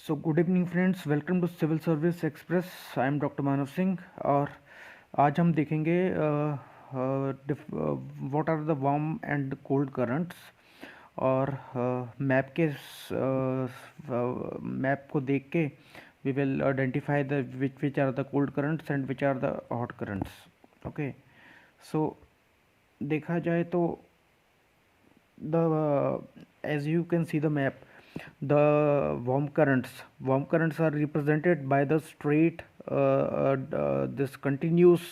So good evening friends, welcome to civil service express. I am doctor Manav Singh. और आज हम देखेंगे what are the warm and cold currents. और map को देख के we will identify the which are the cold currents and which are the hot currents. Okay, so देखा जाए तो the as you can see the map, the warm currents are represented by the straight this continuous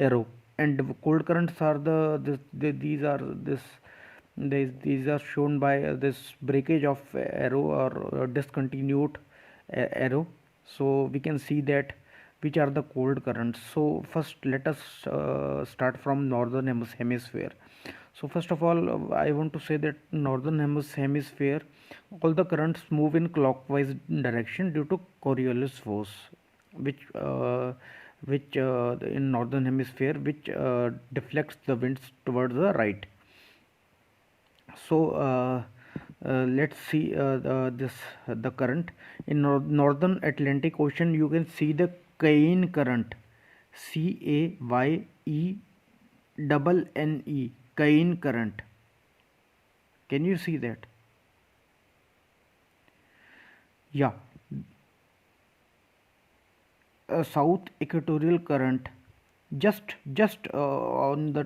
arrow, and the cold currents are these are these are shown by this breakage of arrow or discontinued arrow. So we can see that which are the cold currents. So first let us start from northern hemisphere. So first of all, I want to say that northern hemisphere, all the currents move in clockwise direction due to Coriolis force, which in northern hemisphere, which deflects the winds towards the right. So let's see the current in northern Atlantic Ocean. You can see the Caine current, CAYE Caine current. Can you see that? Yeah, a south equatorial current, just on the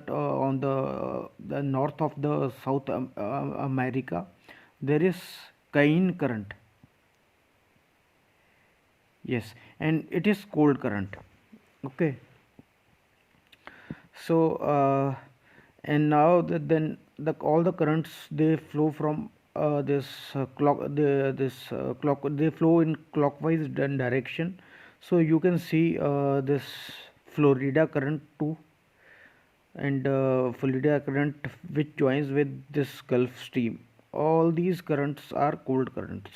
north of the South America, there is Caine current. Yes, and it is cold current. Okay, so and now then all the currents, they flow from this clock, they flow in clockwise direction. So you can see this Florida current too, and Florida current which joins with this Gulf Stream. All these currents are cold currents.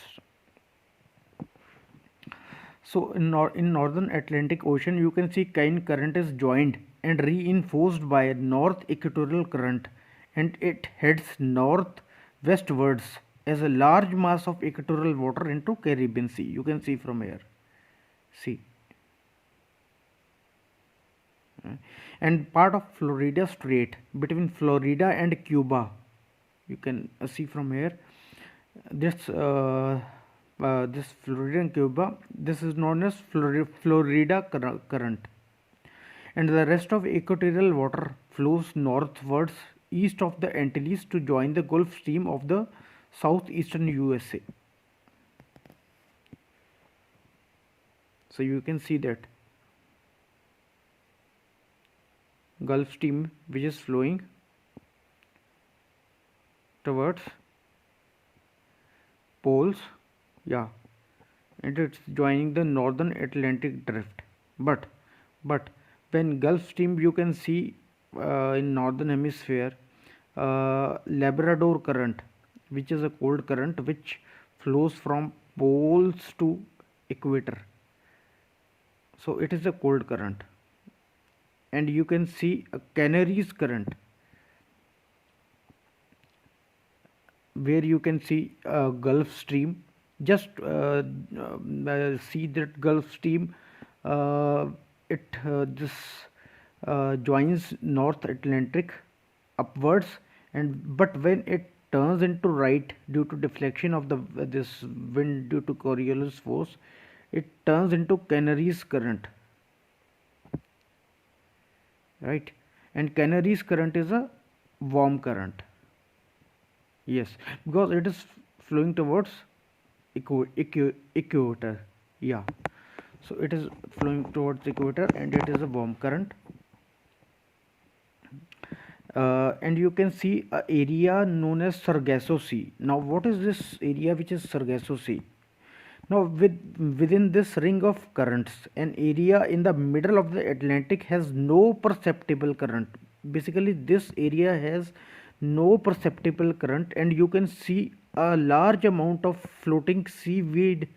So in northern Atlantic Ocean, you can see Caine current is joined and reinforced by a north equatorial current, and it heads north westwards as a large mass of equatorial water into Caribbean Sea. You can see from here. See. And part of Florida Strait between Florida and Cuba, you can see from here. This this Florida and Cuba, this is known as Florida current, and the rest of equatorial water flows northwards east of the Antilles to join the Gulf Stream of the southeastern USA. So you can see that Gulf Stream which is flowing towards poles, yeah, and it's joining the northern Atlantic drift. But when Gulf Stream, you can see in northern hemisphere, Labrador current, which is a cold current which flows from poles to equator. So it is a cold current. And you can see a Canaries current, where you can see Gulf Stream. Just see that Gulf Stream, it this joins North Atlantic upwards, and but when it turns into right due to deflection of the this wind due to Coriolis force, it turns into Canaries current, right? And Canaries current is a warm current. Yes, because it is flowing towards equator. Yeah, so it is flowing towards equator and it is a warm current. And you can see a area known as Sargasso Sea. Now what is this area which is Sargasso Sea? Now within this ring of currents, an area in the middle of the Atlantic has no perceptible current. Basically this area has no perceptible current, and you can see a large amount of floating seaweed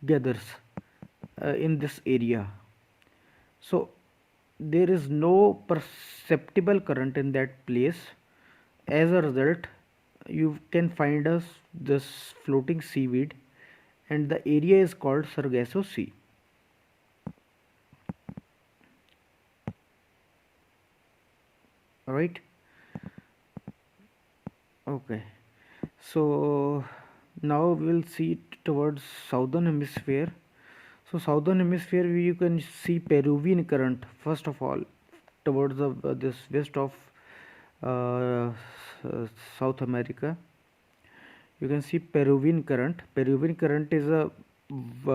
gathers in this area. So there is no perceptible current in that place. As a result, you can find us this floating seaweed, and the area is called Sargasso Sea. Right? Okay. So now we'll see towards southern hemisphere. So southern hemisphere, you can see Peruvian current first of all towards this west of uh, South America. You can see Peruvian current. Peruvian current is a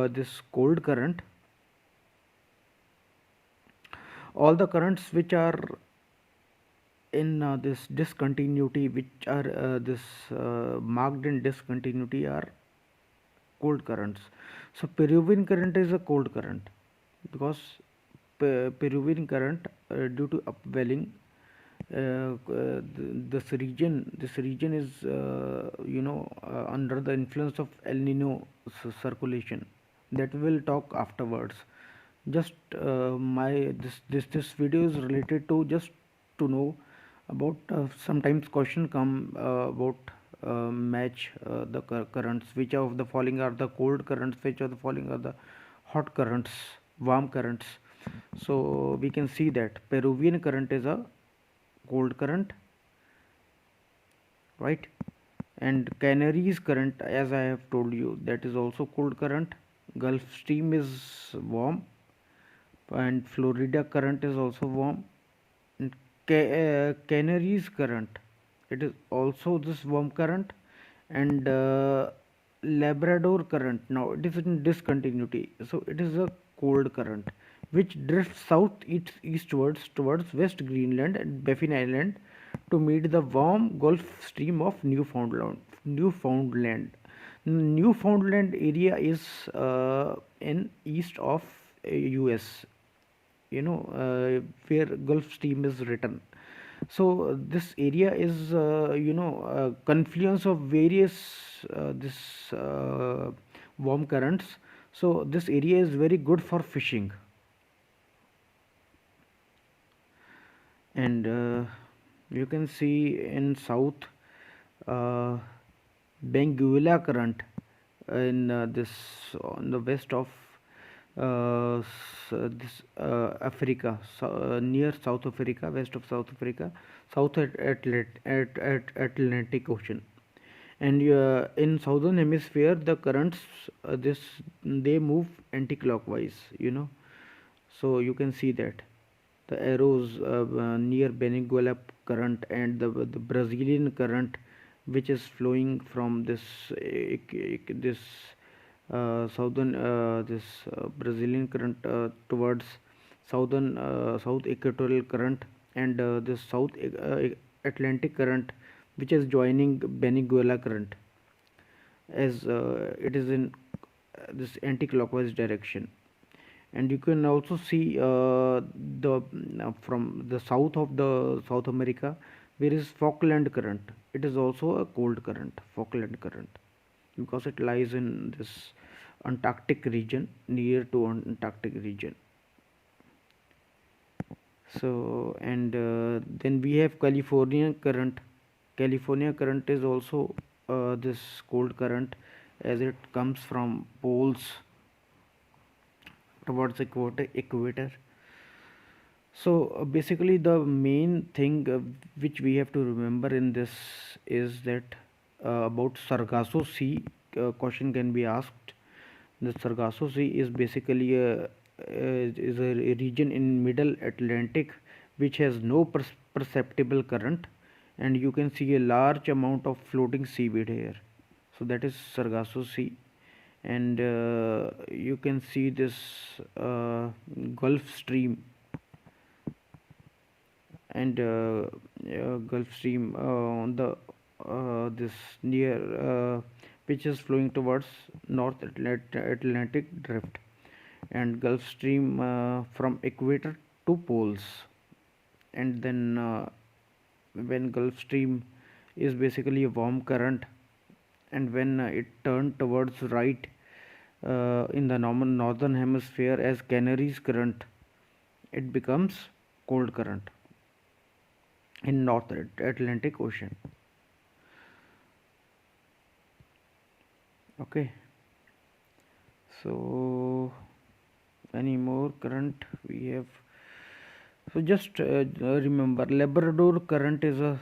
this cold current. All the currents which are in this discontinuity, which are this marked in discontinuity, are cold currents. So Peruvian current is a cold current because Peruvian current due to upwelling, this region is under the influence of El Nino circulation, that we will talk afterwards. Just my this video is related to just to know about sometimes question come about match the currents, which of the following are the cold currents, which of the following are the hot currents, warm currents. So we can see that Peruvian current is a cold current, right? And Canaries current, as I have told you, that is also cold current. Gulf Stream is warm, and Florida current is also warm. And Canaries current, it is also this warm current. And Labrador current, now it is in discontinuity, so it is a cold current which drifts south eastwards towards West Greenland and Baffin Island to meet the warm Gulf Stream of Newfoundland. Newfoundland area is in east of US, where Gulf Stream is written. So this area is confluence of various this warm currents. So this area is very good for fishing. And you can see in south uh, Benguela current in this on the west of this Africa, near South Africa, west of South Africa, Atlantic Ocean. And in southern hemisphere, the currents this they move anti-clockwise. So you can see that the arrows near Benguela current and the Brazilian current, which is flowing from this southern this Brazilian current towards south equatorial current, and this south Atlantic current, which is joining Benguela current, as it is in this anti-clockwise direction. And you can also see the from the south of the South America, there is Falkland current. It is also a cold current, Falkland current, because it lies in this Antarctic region, near to Antarctic region. So and then we have California current. California current is also this cold current, as it comes from poles towards equator. So basically the main thing which we have to remember in this is that about Sargasso Sea, question can be asked. The Sargasso Sea is basically a region in middle Atlantic which has no perceptible current, and you can see a large amount of floating seaweed here. So that is Sargasso Sea. And you can see this Gulf Stream, and Gulf Stream on the this near which is flowing towards North Atlantic drift, and Gulf Stream from equator to poles. And then when Gulf Stream is basically a warm current, and when it turned towards right in the northern hemisphere as Canaries current, it becomes cold current in North Atlantic Ocean. Okay. So any more current we have? So just remember, Labrador current is a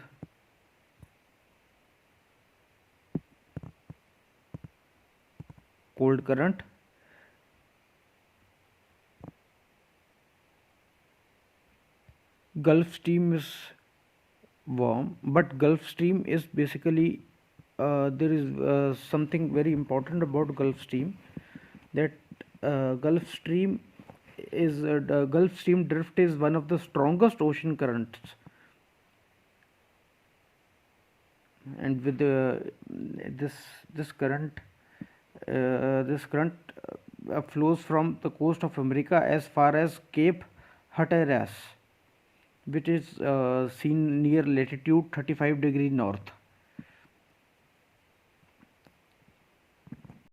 cold current. Gulf Stream is warm, but Gulf Stream is basically there is something very important about Gulf Stream, that Gulf Stream the Gulf Stream drift is one of the strongest ocean currents, and with this this current this current flows from the coast of America as far as Cape Hatteras, which is seen near latitude 35 degree north.